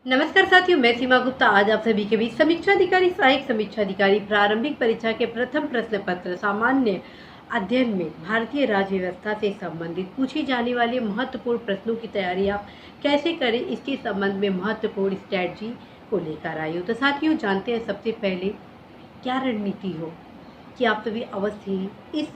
नमस्कार साथियों, मैं सीमा गुप्ता आज आप सभी के बीच समीक्षा अधिकारी, सहायक समीक्षा अधिकारी प्रारंभिक परीक्षा के प्रथम प्रश्न पत्र सामान्य अध्ययन में भारतीय राज्य व्यवस्था से संबंधित पूछी जाने वाले महत्वपूर्ण प्रश्नों की तैयारी आप कैसे करें, इसके संबंध में महत्वपूर्ण स्ट्रैटेजी को लेकर आई हूँ। तो साथियों, जानते हैं सबसे पहले क्या रणनीति हो कि आप सभी अवश्य ही इस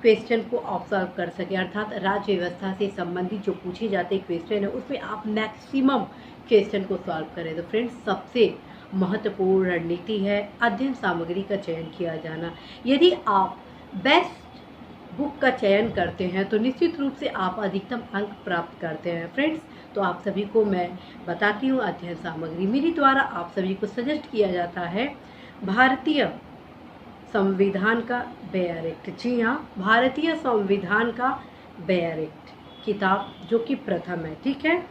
क्वेश्चन को ऑब्जर्व कर सकें, अर्थात राज्य व्यवस्था से संबंधित जो पूछे जाते क्वेश्चन है उसमें आप मैक्सिमम क्वेश्चन को सॉल्व करें। तो फ्रेंड्स, सबसे महत्वपूर्ण रणनीति है अध्ययन सामग्री का चयन किया जाना। यदि आप बेस्ट बुक का चयन करते हैं तो निश्चित रूप से आप अधिकतम अंक प्राप्त करते हैं। फ्रेंड्स, तो आप सभी को मैं बताती हूँ अध्ययन सामग्री मेरी द्वारा आप सभी को सजेस्ट किया जाता है भारतीय संविधान का बेयर एक्ट। जी हाँ, भारतीय संविधान का बेयर एक्ट किताब जो कि प्रथम है, ठीक है।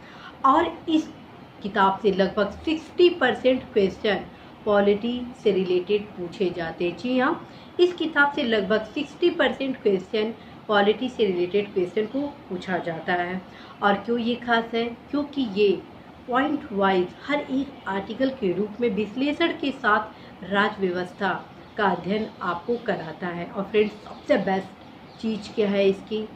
और इस किताब से लगभग 60% क्वेश्चन पॉलिटी से रिलेटेड पूछे जाते हैं। जी हाँ, इस किताब से लगभग 60% क्वेश्चन पॉलिटी से रिलेटेड क्वेश्चन को पूछा जाता है। और क्यों ये खास है? क्योंकि ये पॉइंट वाइज हर एक आर्टिकल के रूप में विश्लेषण के साथ राज्य व्यवस्था का अध्ययन आपको कराता है। और फ्रेंड्स, सबसे बेस्ट चीज़ क्या है इसकी?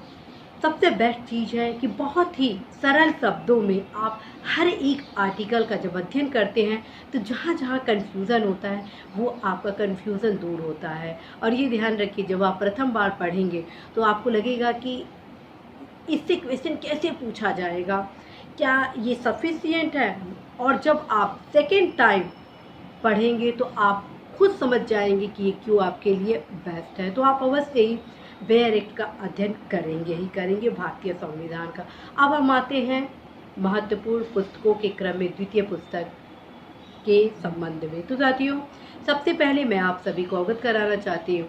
सबसे बेस्ट चीज़ है कि बहुत ही सरल शब्दों में आप हर एक आर्टिकल का जब अध्ययन करते हैं तो जहाँ जहाँ कन्फ्यूज़न होता है वो आपका कन्फ्यूज़न दूर होता है। और ये ध्यान रखिए, जब आप प्रथम बार पढ़ेंगे तो आपको लगेगा कि इससे क्वेश्चन कैसे पूछा जाएगा, क्या ये सफिशिएंट है। और जब आप सेकेंड टाइम पढ़ेंगे तो आप खुद समझ जाएंगे कि ये क्यों आपके लिए बेस्ट है। तो आप अवश्य ही बेयर एक्ट का अध्ययन करेंगे ही करेंगे, भारतीय संविधान का। अब हम आते हैं महत्वपूर्ण पुस्तकों के क्रम में द्वितीय पुस्तक के संबंध में। तो साथियों, सबसे पहले मैं आप सभी को अवगत कराना चाहती हूँ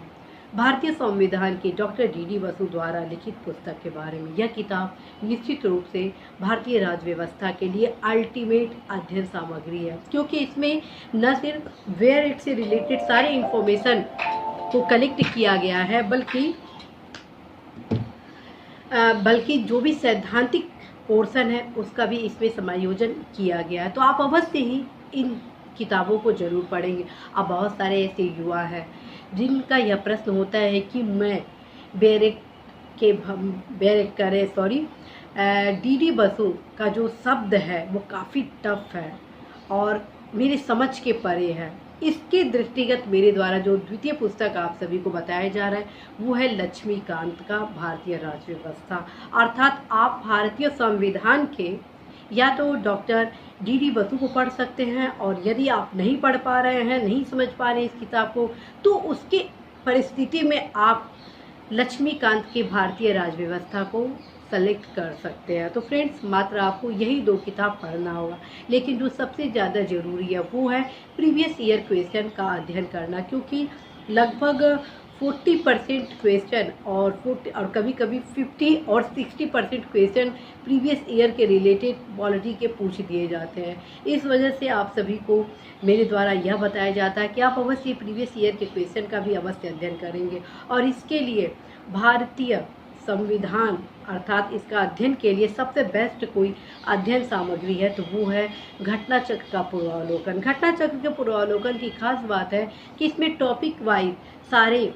भारतीय संविधान के डॉक्टर डी बसु द्वारा लिखित पुस्तक के बारे में। यह किताब निश्चित रूप से भारतीय राज्य व्यवस्था के लिए अल्टीमेट अध्ययन सामग्री है, क्योंकि इसमें न सिर्फ बेयर एक्ट से रिलेटेड सारे इंफॉर्मेशन को कलेक्ट किया गया है, बल्कि जो भी सैद्धांतिक पोर्शन है उसका भी इसमें समायोजन किया गया है। तो आप अवश्य ही इन किताबों को जरूर पढ़ेंगे। अब बहुत सारे ऐसे युवा हैं जिनका यह प्रश्न होता है कि मैं डी बसु का जो शब्द है वो काफ़ी टफ है और मेरी समझ के परे है। इसके दृष्टिगत मेरे द्वारा जो द्वितीय पुस्तक आप सभी को बताया जा रहा है वो है लक्ष्मीकांत का भारतीय राज्य व्यवस्था। अर्थात आप भारतीय संविधान के या तो डॉक्टर डी बसु को पढ़ सकते हैं, और यदि आप नहीं पढ़ पा रहे हैं, नहीं समझ पा रहे इस किताब को, तो उसके परिस्थिति में आप लक्ष्मीकांत के भारतीय राज्य व्यवस्था को सेलेक्ट कर सकते हैं। तो फ्रेंड्स, मात्र आपको यही दो किताब पढ़ना होगा, लेकिन जो सबसे ज़्यादा ज़रूरी है वो है प्रीवियस ईयर क्वेश्चन का अध्ययन करना, क्योंकि लगभग 40% क्वेश्चन और कभी कभी 50 और 60% क्वेश्चन प्रीवियस ईयर के रिलेटेड पॉलिटी के पूछ दिए जाते हैं। इस वजह से आप सभी को मेरे द्वारा यह बताया जाता है कि आप अवश्य प्रीवियस ईयर के क्वेश्चन का भी अवश्य अध्ययन करेंगे। और इसके लिए भारतीय संविधान अर्थात इसका अध्ययन के लिए सबसे बेस्ट कोई अध्ययन सामग्री है तो वो है घटना चक्र का पूर्वावलोकन। घटना चक्र के पूर्वावलोकन की खास बात है कि इसमें टॉपिक वाइज सारे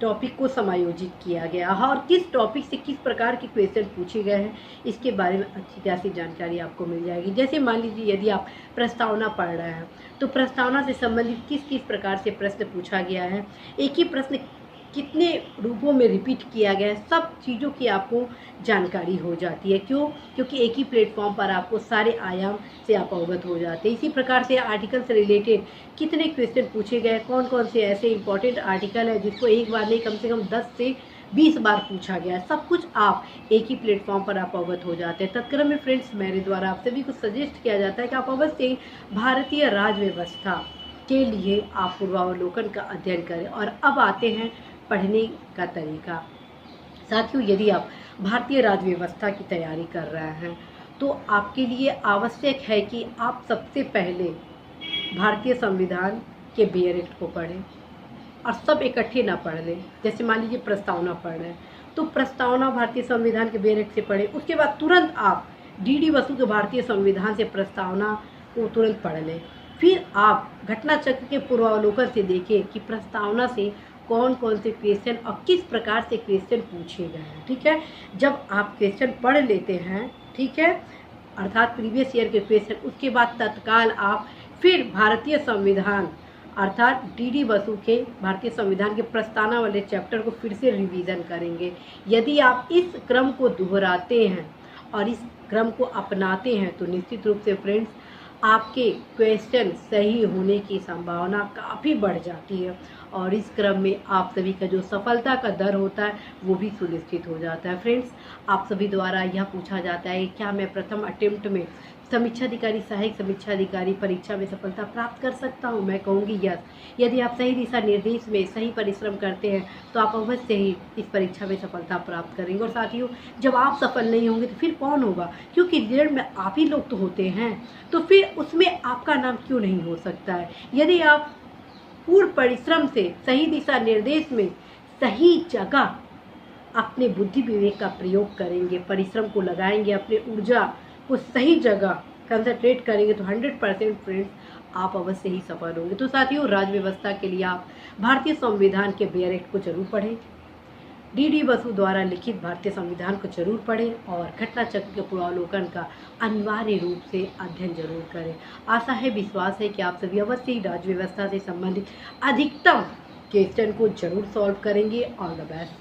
टॉपिक को समायोजित किया गया है और किस टॉपिक से किस प्रकार के क्वेश्चन पूछे गए हैं इसके बारे में अच्छी खासी जानकारी आपको मिल जाएगी। जैसे मान लीजिए यदि आप प्रस्तावना पढ़ रहे हैं तो प्रस्तावना से संबंधित किस किस प्रकार से प्रश्न पूछा गया है, एक ही प्रश्न कितने रूपों में रिपीट किया गया है, सब चीज़ों की आपको जानकारी हो जाती है। क्यों? क्योंकि एक ही प्लेटफॉर्म पर आपको सारे आयाम से आप अवगत हो जाते हैं। इसी प्रकार से आर्टिकल से रिलेटेड कितने क्वेश्चन पूछे गए, कौन कौन से ऐसे इंपॉर्टेंट आर्टिकल है जिसको एक बार नहीं कम से कम 10 से 20 बार पूछा गया है, सब कुछ आप एक ही प्लेटफॉर्म पर आप अवगत हो जाते हैं। तत्क्रम में फ्रेंड्स, मेरे द्वारा आप सभी को सजेस्ट किया जाता है कि आप अवश्य भारतीय राज्य व्यवस्था के लिए आप पूर्वावलोकन का अध्ययन करें। और अब आते हैं पढ़ने का तरीका। साथियों, यदि आप भारतीय राज्य व्यवस्था की तैयारी कर रहे हैं तो आपके लिए आवश्यक है कि आप सबसे पहले भारतीय संविधान के बेयर एक्ट को पढ़ें और सब इकट्ठे ना पढ़ लें। जैसे मान लीजिए प्रस्तावना पढ़ रहे हैं तो प्रस्तावना भारतीय संविधान के बेयर एक्ट से पढ़ें, उसके बाद तुरंत आप डी बसु के भारतीय संविधान से प्रस्तावना को तुरंत पढ़ लें। फिर आप घटना चक्र के पूर्वावलोकन से देखें कि प्रस्तावना से कौन कौन से क्वेश्चन और किस प्रकार से क्वेश्चन पूछे गए हैं। ठीक है, जब आप क्वेश्चन पढ़ लेते हैं, ठीक है, अर्थात प्रीवियस ईयर के क्वेश्चन, उसके बाद तत्काल आप फिर भारतीय संविधान अर्थात डी बसु के भारतीय संविधान के प्रस्तावना वाले चैप्टर को फिर से रिवीजन करेंगे। यदि आप इस क्रम को दोहराते हैं और इस क्रम को अपनाते हैं तो निश्चित रूप से फ्रेंड्स आपके क्वेश्चन सही होने की संभावना काफ़ी बढ़ जाती है और इस क्रम में आप सभी का जो सफलता का दर होता है वो भी सुनिश्चित हो जाता है। फ्रेंड्स, आप सभी द्वारा यह पूछा जाता है क्या मैं प्रथम अटेम्प्ट में समीक्षाधिकारी सहायक समीक्षाधिकारी परीक्षा में सफलता प्राप्त कर सकता हूं? मैं कहूंगी यस। यदि आप सही दिशा निर्देश में सही परिश्रम करते हैं तो आप अवश्य ही इस परीक्षा में सफलता प्राप्त करेंगे। और साथियों, जब आप सफल नहीं होंगे तो फिर कौन होगा? क्योंकि रिजल्ट में आप ही लोग तो होते हैं, तो फिर उसमें आपका नाम क्यों नहीं हो सकता है? यदि आप पूर्ण परिश्रम से सही दिशा निर्देश में सही जगह अपने बुद्धि विवेक का प्रयोग करेंगे, परिश्रम को लगाएंगे, अपने ऊर्जा को सही जगह कंसंट्रेट करेंगे तो 100% फ्रेंड्स आप अवश्य ही सफल होंगे। तो साथियों, राज्य व्यवस्था के लिए आप भारतीय संविधान के बेयर एक्ट को जरूर पढ़ें, डी बसु द्वारा लिखित भारतीय संविधान को जरूर पढ़ें और घटना चक्र के पूर्वावलोकन का अनिवार्य रूप से अध्ययन जरूर करें। आशा है, विश्वास है कि आप सभी अवश्य ही राज्य व्यवस्था से संबंधित अधिकतम क्वेश्चन को जरूर सॉल्व करेंगे। All the best.